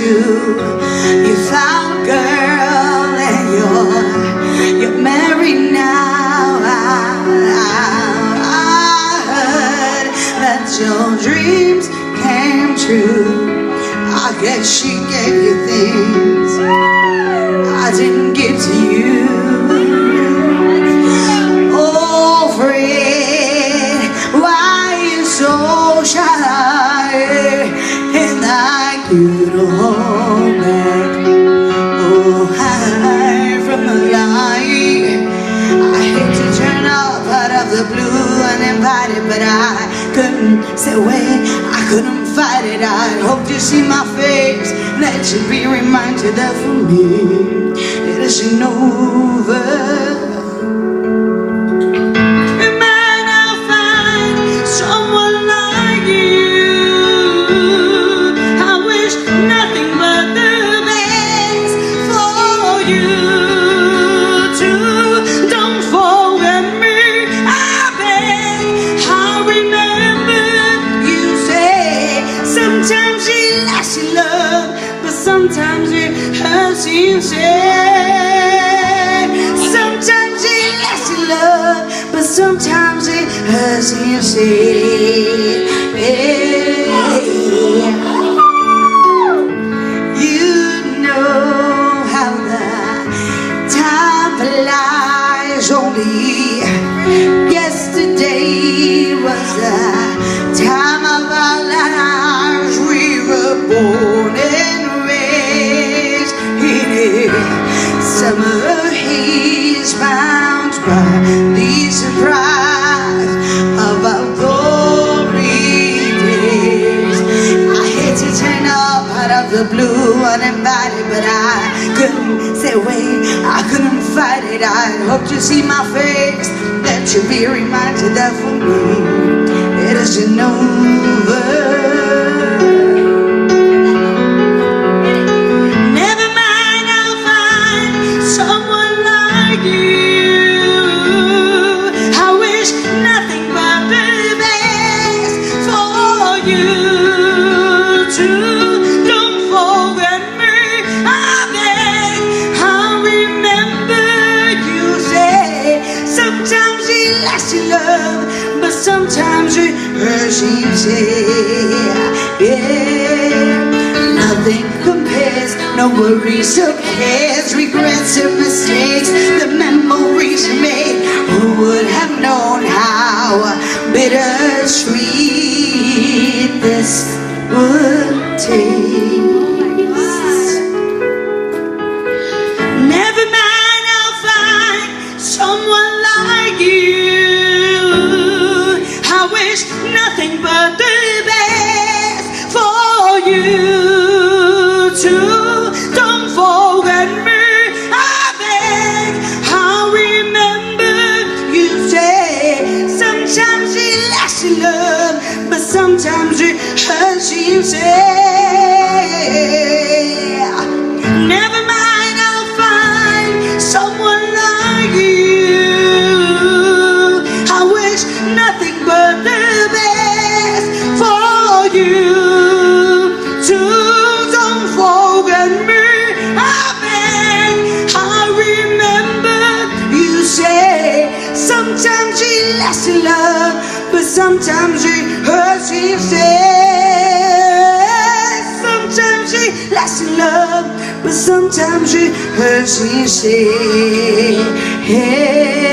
true. You found a girl and you're married now. I heard that your dreams came true. I guess she gave you things I didn't give to you. Oh friend, why you so shy? And I could hold back. Oh, hide from the light. I hate to turn up out of the blue uninvited, but I couldn't stay away, I couldn't fight it. I hope you see my face, that you be reminded that for me it isn't over. Sometimes it hurts you, say. Sometimes it lasts in love, but sometimes it hurts you, say. You know how the time flies. Only yesterday was the time of our lives. We were born and summer haze bound by the surprise of our glory days. I hate to turn up out of the blue uninvited, but I couldn't stay away, I couldn't fight it. I hope to see my face, that you'll be reminded that for me it isn't over. Love, but sometimes it hurts you, say. Yeah, nothing compares, no worries or cares, regrets or mistakes, the memories you made. Who would have known how bittersweet this would taste? Never mind, I'll find someone like you. I wish nothing but the best for you too. Don't forget me, I beg. I remember you say sometimes it lasts in love, but sometimes it hurts you, say. Never mind, I'll find someone like you. I wish nothing but the best for you too. Don't forget me, I beg. I remember you say sometimes it lasts in love, but sometimes it hurts you, say. Sometimes it lasts in love, but sometimes it hurts you, say. Yeah.